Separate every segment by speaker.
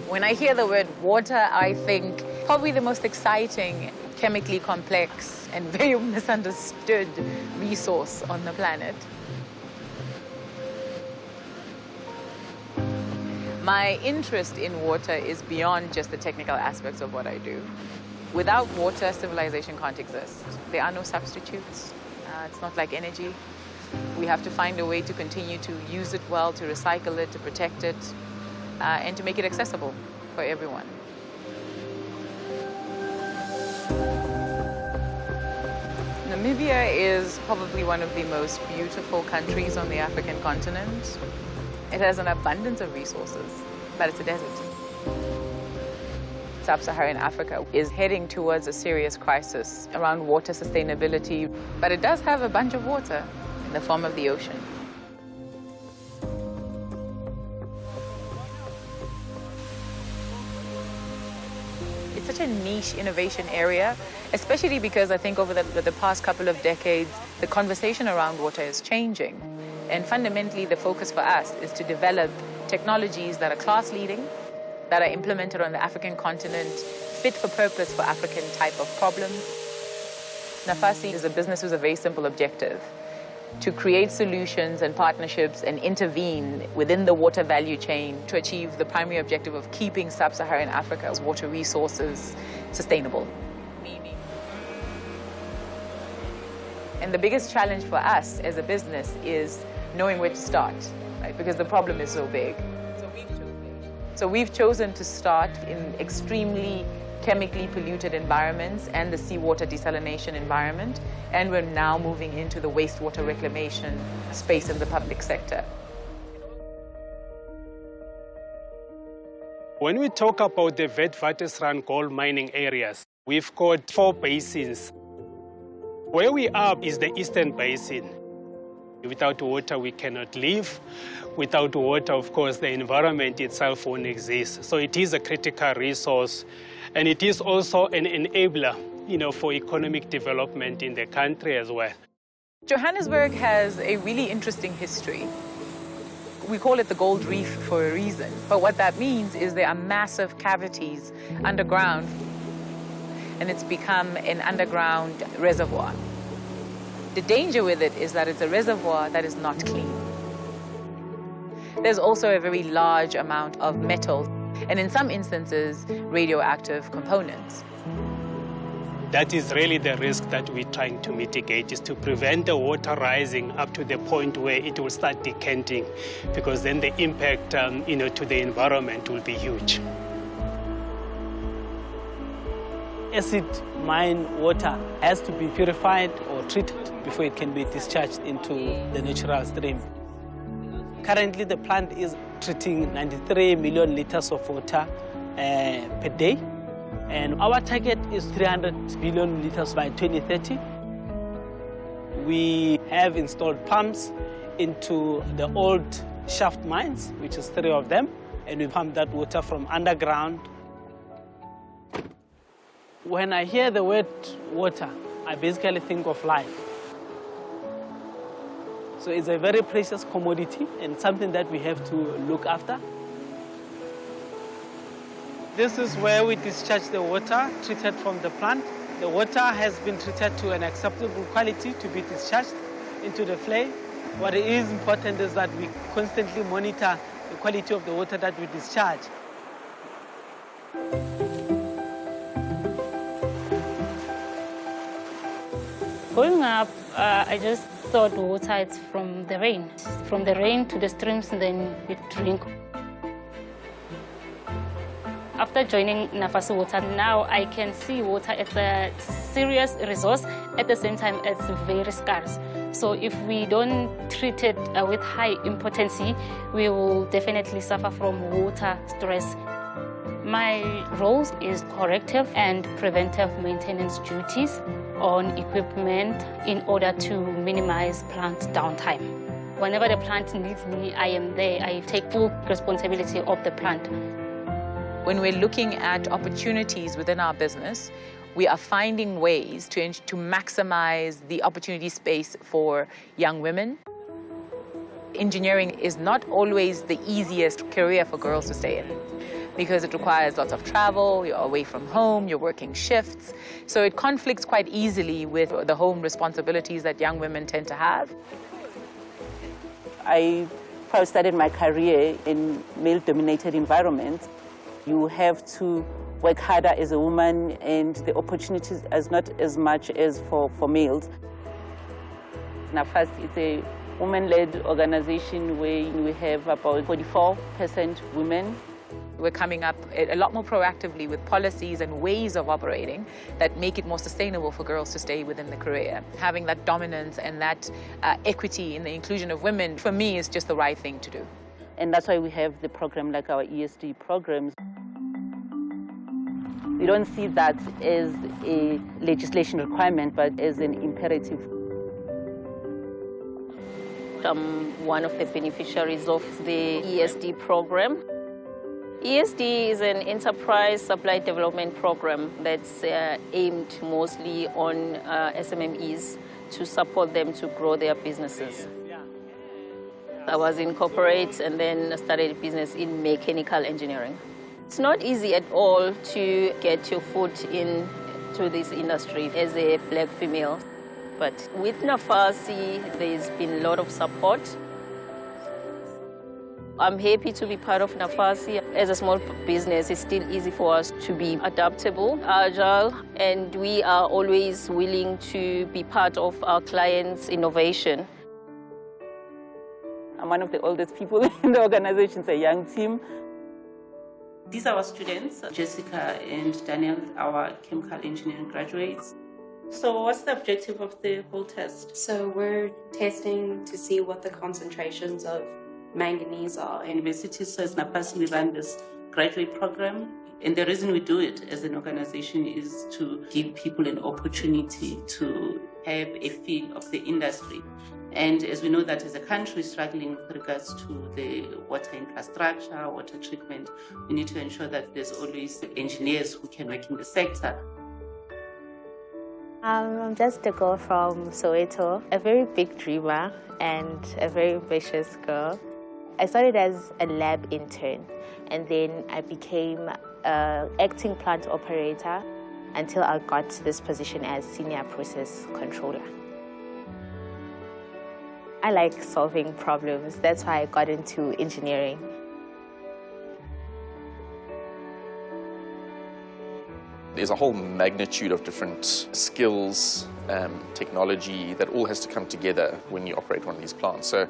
Speaker 1: When I hear the word water, I think probably the most exciting, chemically complex, and very misunderstood resource on the planet. My interest in water is beyond just the technical aspects of what I do. Without water, civilization can't exist. There are no substitutes. It's not like energy. We have to find a way to continue to use it well, to recycle it, to protect it, and to make it accessible for everyone. Namibia is probably one of the most beautiful countries on the African continent. It has an abundance of resources, but it's a desert. Sub-Saharan Africa is heading towards a serious crisis around water sustainability, but it does have a bunch of water in the form of the ocean. It's such a niche innovation area, especially because I think over the past couple of decades, the conversation around water is changing. And fundamentally, the focus for us is to develop technologies that are class-leading, that are implemented on the African continent, fit for purpose for African type of problems. Nafasi is a business with a very simple objective: to create solutions and partnerships and intervene within the water value chain to achieve the primary objective of keeping Sub-Saharan Africa's water resources sustainable. And the biggest challenge for us as a business is knowing where to start, right? Because the problem is so big. So we've chosen to start in extremely chemically polluted environments and the seawater desalination environment, and we're now moving into the wastewater reclamation space in the public sector.
Speaker 2: When we talk about the Witwatersrand gold mining areas, we've got 4 basins. Where we are is the Eastern Basin. Without water, we cannot live. Without water, of course, the environment itself won't exist. So it is a critical resource, and it is also an enabler, for economic development in the country as well.
Speaker 1: Johannesburg has a really interesting history. We call it the Gold Reef for a reason, but what that means is there are massive cavities underground, and it's become an underground reservoir. The danger with it is that it's a reservoir that is not clean. There's also a very large amount of metal, and in some instances, radioactive components.
Speaker 2: That is really the risk that we're trying to mitigate, is to prevent the water rising up to the point where it will start decanting, because then the impact to the environment will be huge.
Speaker 3: Acid mine water has to be purified or treated before it can be discharged into the natural stream. Currently, the plant is treating 93 million liters of water per day, and our target is 300 billion liters by 2030. We have installed pumps into the old shaft mines, which is 3 of them, and we pump that water from underground. When I hear the word water, I basically think of life. So it's a very precious commodity and something that we have to look after. This is where we discharge the water treated from the plant. The water has been treated to an acceptable quality to be discharged into the flare. What is important is that we constantly monitor the quality of the water that we discharge.
Speaker 4: Growing up, I just thought water is from the rain. From the rain to the streams, and then we drink. After joining Nafasi Water, now I can see water as a serious resource. At the same time, it's very scarce. So if we don't treat it with high importance, we will definitely suffer from water stress. My role is corrective and preventive maintenance duties on equipment in order to minimize plant downtime. Whenever the plant needs me, I am there. I take full responsibility of the plant.
Speaker 1: When we're looking at opportunities within our business, we are finding ways to maximize the opportunity space for young women. Engineering is not always the easiest career for girls to stay in. because it requires lots of travel, you're away from home, you're working shifts. So it conflicts quite easily with the home responsibilities that young women tend to have.
Speaker 5: I first started my career in male-dominated environments. You have to work harder as a woman, and the opportunities is not as much as for males. NAFAS is a women-led organization where we have about 44% women.
Speaker 1: We're coming up a lot more proactively with policies and ways of operating that make it more sustainable for girls to stay within the career. Having that dominance and that equity in the inclusion of women, for me, is just the right thing to do.
Speaker 5: And that's why we have the program like our ESD programs. We don't see that as a legislation requirement, but as an imperative.
Speaker 6: I'm one of the beneficiaries of the ESD program. ESD is an enterprise supply development program that's aimed mostly on SMMEs to support them to grow their businesses. I was in corporate and then started a business in mechanical engineering. It's not easy at all to get your foot into this industry as a black female. But with NAFASI, there's been a lot of support. I'm happy to be part of NAFASI. As a small business, it's still easy for us to be adaptable, agile, and we are always willing to be part of our clients' innovation.
Speaker 5: I'm one of the oldest people in the organization, it's a young team.
Speaker 7: These are our students, Jessica and Daniel, our chemical engineering graduates. So what's the objective of the whole test?
Speaker 8: So we're testing to see what the concentrations of manganese are.
Speaker 7: Universities, so as NAPASI, we run this graduate program. And the reason we do it as an organization is to give people an opportunity to have a feel of the industry. And as we know that as a country struggling with regards to the water infrastructure, water treatment, we need to ensure that there's always engineers who can work in the sector.
Speaker 9: I'm just a girl from Soweto, a very big dreamer and a very ambitious girl. I started as a lab intern, and then I became an acting plant operator until I got this position as senior process controller. I like solving problems. That's why I got into engineering.
Speaker 10: There's a whole magnitude of different skills, technology that all has to come together when you operate one of these plants. So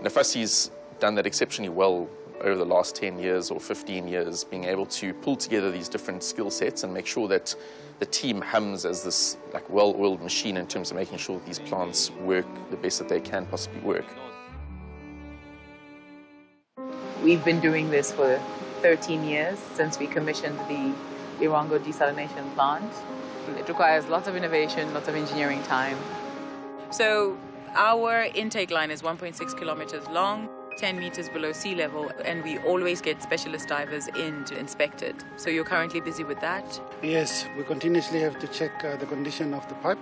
Speaker 10: NAFASI's done that exceptionally well over the last 10 years or 15 years, being able to pull together these different skill sets and make sure that the team hums as this like well-oiled machine in terms of making sure that these plants work the best that they can possibly work.
Speaker 1: We've been doing this for 13 years since we commissioned the Irongo desalination plant. It requires lots of innovation, lots of engineering time. So our intake line is 1.6 kilometers long, 10 meters below sea level, and we always get specialist divers in to inspect it. So you're currently busy with that?
Speaker 11: Yes, we continuously have to check the condition of the pipe.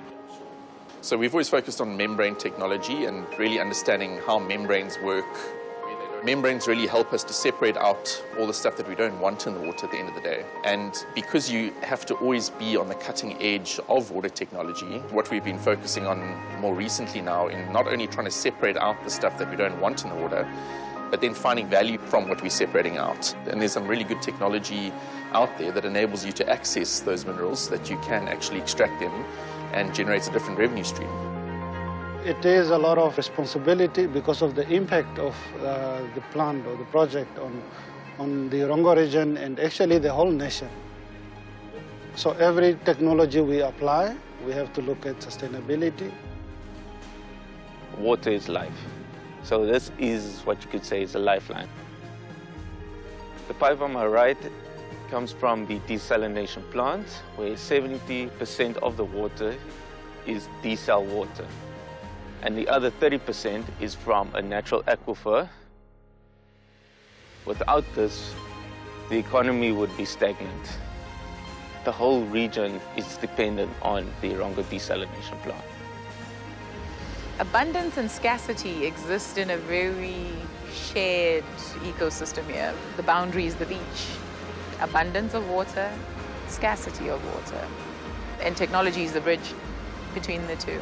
Speaker 10: So we've always focused on membrane technology and really understanding how membranes work. Membranes really help us to separate out all the stuff that we don't want in the water at the end of the day. And because you have to always be on the cutting edge of water technology, what we've been focusing on more recently now in not only trying to separate out the stuff that we don't want in the water, but then finding value from what we're separating out. And there's some really good technology out there that enables you to access those minerals, that you can actually extract them and generate a different revenue stream.
Speaker 11: It is a lot of responsibility because of the impact of the plant or the project on the Irongo region and actually the whole nation. So every technology we apply, we have to look at sustainability.
Speaker 12: Water is life. So this is what you could say is a lifeline. The pipe on my right comes from the desalination plant, where 70% of the water is desal water. And the other 30% is from a natural aquifer. Without this, the economy would be stagnant. The whole region is dependent on the Irongo desalination plant.
Speaker 1: Abundance and scarcity exist in a very shared ecosystem here. The boundary is the beach. abundance of water, scarcity of water. And technology is the bridge between the two.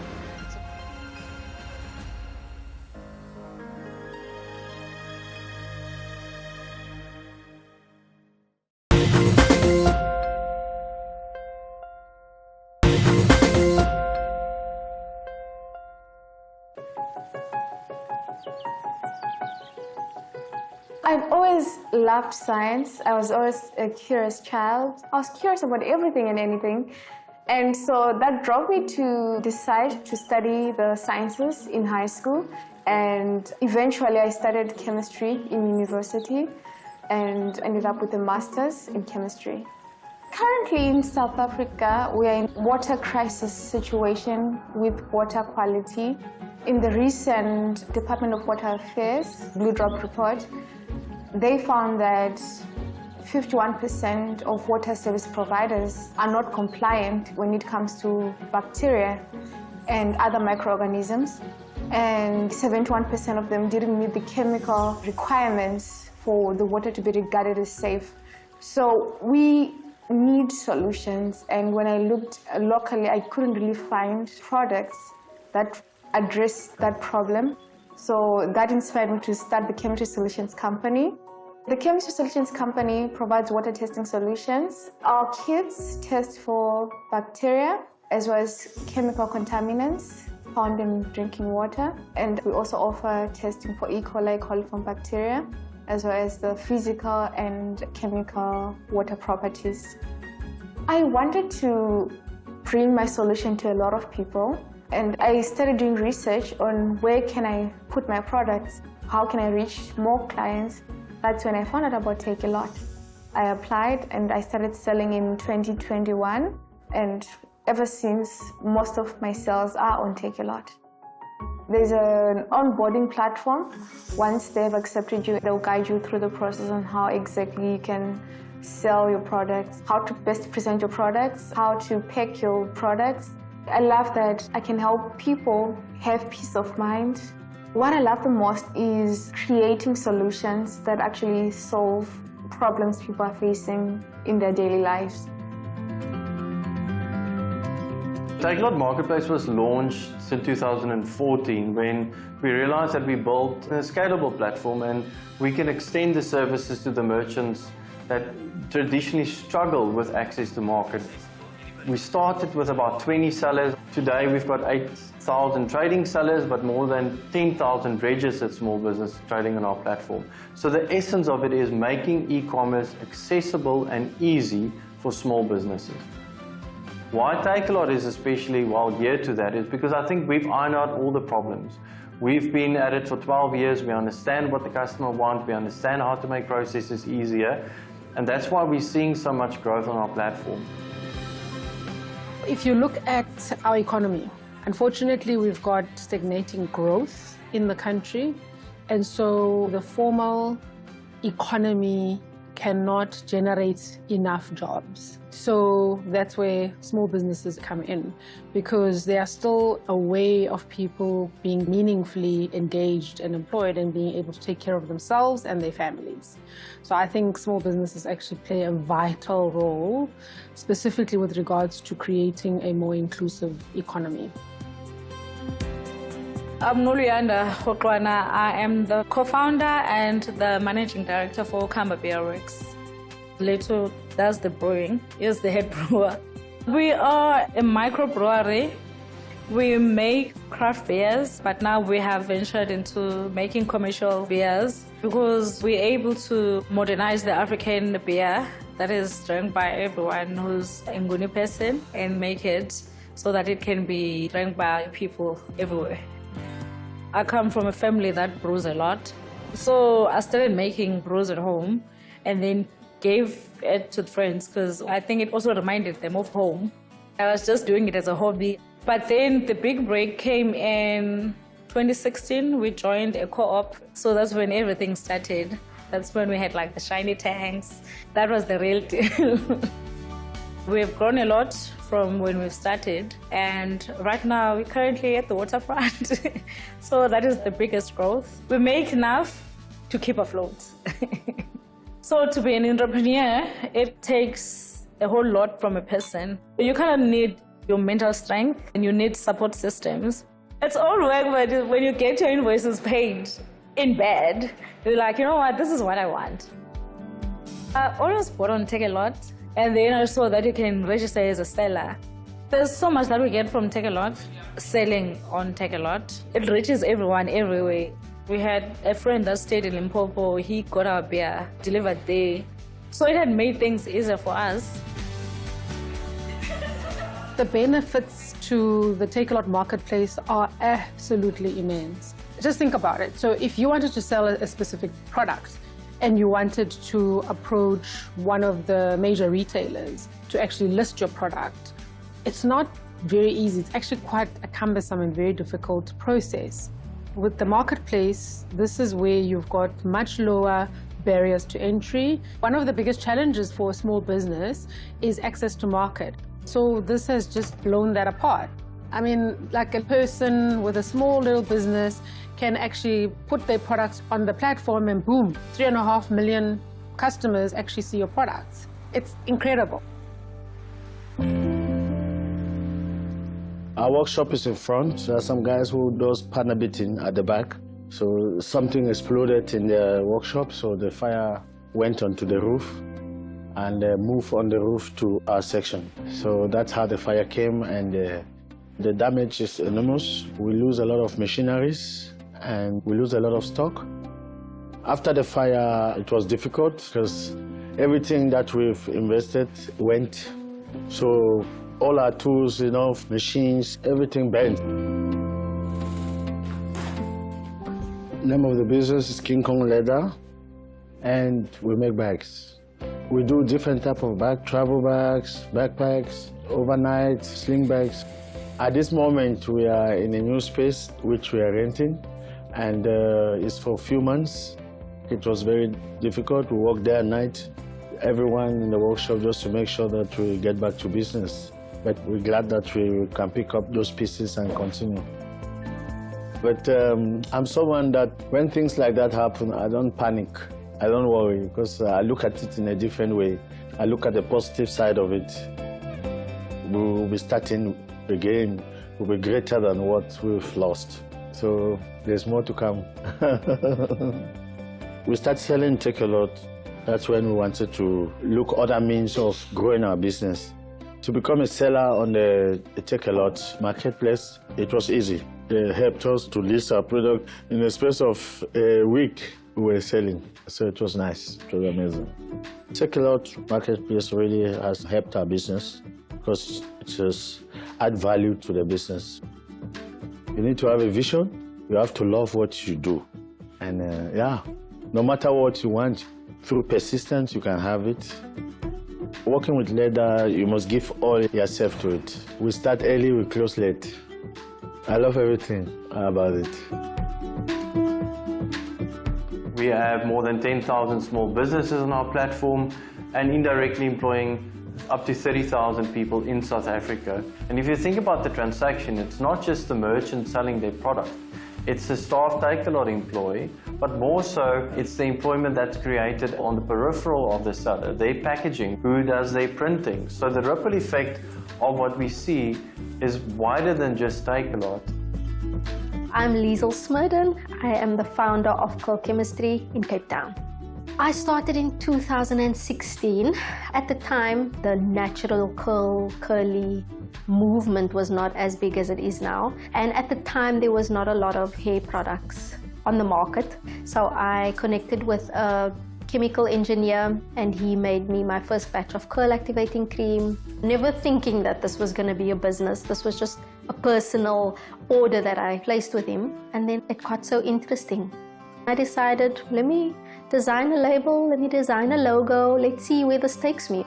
Speaker 13: I've always loved science. I was always a curious child. I was curious about everything and anything. And so that drove me to decide to study the sciences in high school. And eventually I studied chemistry in university and ended up with a master's in chemistry. Currently in South Africa, we are in a water crisis situation with water quality. In the recent Department of Water Affairs Blue Drop report, they found that 51% of water service providers are not compliant when it comes to bacteria and other microorganisms. And 71% of them didn't meet the chemical requirements for the water to be regarded as safe. So we need solutions. And when I looked locally, I couldn't really find products that address that problem. So that inspired me to start the Chemistry Solutions Company. The Chemistry Solutions Company provides water testing solutions. Our kits test for bacteria as well as chemical contaminants found in drinking water. And we also offer testing for E. coli coliform bacteria, as well as the physical and chemical water properties. I wanted to bring my solution to a lot of people. And I started doing research on where can I put my products, how can I reach more clients. That's when I found out about Take a Lot. I applied and I started selling in 2021. And ever since, most of my sales are on Take a Lot. There's an onboarding platform. Once they've accepted you, they'll guide you through the process on how exactly you can sell your products, how to best present your products, how to pack your products. I love that I can help people have peace of mind. What I love the most is creating solutions that actually solve problems people are facing in their daily lives.
Speaker 14: Take a Lot Marketplace was launched in 2014 when we realized that we built a scalable platform and we can extend the services to the merchants that traditionally struggle with access to market. We started with about 20 sellers. Today we've got 8,000 trading sellers, but more than 10,000 registered small business trading on our platform. So the essence of it is making e-commerce accessible and easy for small businesses. Why Take a Lot is especially well geared to that is because I think we've ironed out all the problems. We've been at it for 12 years. We understand what the customer wants. We understand how to make processes easier. And that's why we're seeing so much growth on our platform.
Speaker 15: If you look at our economy, unfortunately, we've got stagnating growth in the country. And so the formal economy cannot generate enough jobs. So that's where small businesses come in, because they are still a way of people being meaningfully engaged and employed and being able to take care of themselves and their families. So I think small businesses actually play a vital role, specifically with regards to creating a more inclusive economy.
Speaker 16: I'm Noluyanda Hokwana. I am the co-founder and the managing director for Kamba Beer Works. Leto does the brewing, is the head brewer. We are a microbrewery. We make craft beers, but now we have ventured into making commercial beers because we're able to modernize the African beer that is drank by everyone who's a Nguni person and make it so that it can be drank by people everywhere. I come from a family that brews a lot. So I started making brews at home and then gave it to friends because I think it also reminded them of home. I was just doing it as a hobby. But then the big break came in 2016. We joined a co-op. So that's when everything started. That's when we had like the shiny tanks. That was the real deal. We've grown a lot from when we started, and right now we're currently at the waterfront. So that is the biggest growth. We make enough to keep afloat. So to be an entrepreneur, it takes a whole lot from a person. You kind of need your mental strength and you need support systems. It's all work, but when you get your invoices paid in bed, you're like, you know what, this is what I want. I always bought on Take-A-Lot, and then I saw that you can register as a seller. There's so much that we get from Take-A-Lot, selling on Take-A-Lot. It reaches everyone everywhere. We had a friend that stayed in Limpopo. He got our beer delivered there. So it had made things easier for us.
Speaker 15: The benefits to the Take-A-Lot marketplace are absolutely immense. Just think about it. So if you wanted to sell a specific product and you wanted to approach one of the major retailers to actually list your product, it's not very easy. It's actually quite a cumbersome and very difficult process. With the marketplace, this is where you've got much lower barriers to entry. One of the biggest challenges for a small business is access to market. So this has just blown that apart. I mean, like a person with a small little business can actually put their products on the platform and boom, 3.5 million customers actually see your products. It's incredible.
Speaker 17: Our workshop is in front. There are some guys who does partner beating at the back. So something exploded in the workshop, so the fire went onto the roof and moved on the roof to our section. So that's how the fire came, and the damage is enormous. We lose a lot of machineries and we lose a lot of stock. After the fire, it was difficult because everything that we've invested went. So all our tools, machines, everything burned. Name of the business is King Kong Leather, and we make bags. We do different type of bags: travel bags, backpacks, overnight, sling bags. At this moment, we are in a new space which we are renting, and it's for a few months. It was very difficult. We work day and night, everyone in the workshop, just to make sure that we get back to business. But we're glad that we can pick up those pieces and continue. But I'm someone that when things like that happen, I don't panic. I don't worry, because I look at it in a different way. I look at the positive side of it. We'll be starting again. We'll be greater than what we've lost. So there's more to come. We started selling Take-A-Lot. That's when we wanted to look other means of growing our business. To become a seller on the Take-A-Lot marketplace, it was easy. They helped us to list our product. In the space of a week, we were selling. So it was nice. It was amazing. Take-A-Lot marketplace really has helped our business because it just adds value to the business. You need to have a vision. You have to love what you do. And no matter what you want, through persistence, you can have it. Working with leather, you must give all yourself to it. We start early, we close late. I love everything about it.
Speaker 14: We have more than 10,000 small businesses on our platform and indirectly employing up to 30,000 people in South Africa. And if you think about the transaction, it's not just the merchant selling their product. It's the staff Take-A-Lot employee, but more so, it's the employment that's created on the peripheral of the seller, their packaging, who does their printing. So the ripple effect of what we see is wider than just Take-A-Lot.
Speaker 18: I'm Liesel Smurden. I am the founder of Curl Chemistry in Cape Town. I started in 2016. At the time, the natural curly movement was not as big as it is now. And at the time, there was not a lot of hair products on the market. So I connected with a chemical engineer and he made me my first batch of curl activating cream. Never thinking that this was going to be a business. This was just a personal order that I placed with him. And then it got so interesting. I decided, let me design a label, let me design a logo, let's see where this takes me.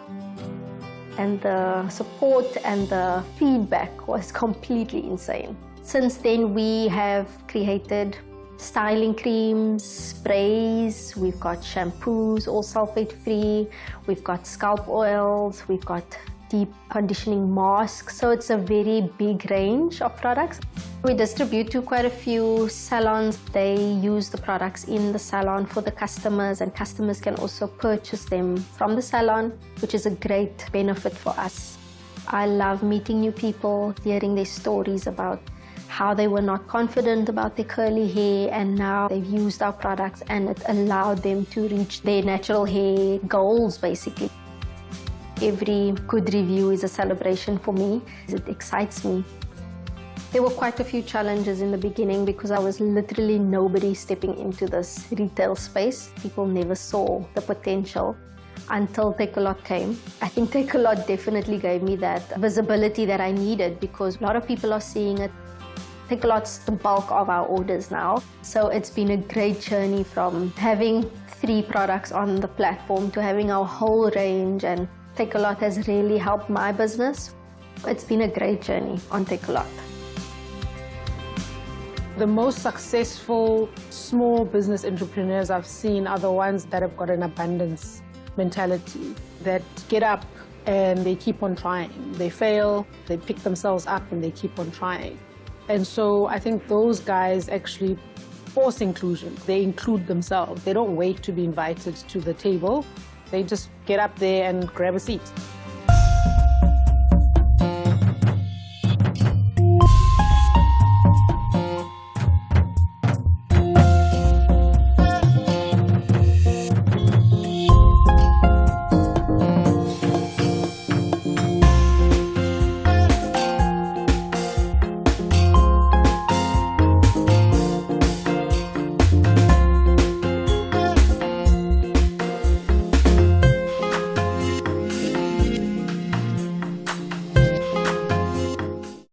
Speaker 18: And the support and the feedback was completely insane. Since then, we have created styling creams, sprays, we've got shampoos, all sulfate-free, we've got scalp oils, we've got deep conditioning masks. So it's a very big range of products. We distribute to quite a few salons. They use the products in the salon for the customers, and customers can also purchase them from the salon, which is a great benefit for us. I love meeting new people, hearing their stories about how they were not confident about their curly hair, and now they've used our products and it allowed them to reach their natural hair goals, basically. Every good review is a celebration for me. It excites me. There were quite a few challenges in the beginning because I was literally nobody stepping into this retail space. People never saw the potential until Takealot came. I think Takealot definitely gave me that visibility that I needed because a lot of people are seeing it. Takealot's the bulk of our orders now. So it's been a great journey from having 3 products on the platform to having our whole range, and Takealot has really helped my business. It's been a great journey on Takealot.
Speaker 15: The most successful small business entrepreneurs I've seen are the ones that have got an abundance mentality, that get up and they keep on trying. They fail, they pick themselves up and they keep on trying. And so I think those guys actually force inclusion. They include themselves. They don't wait to be invited to the table. They just get up there and grab a seat.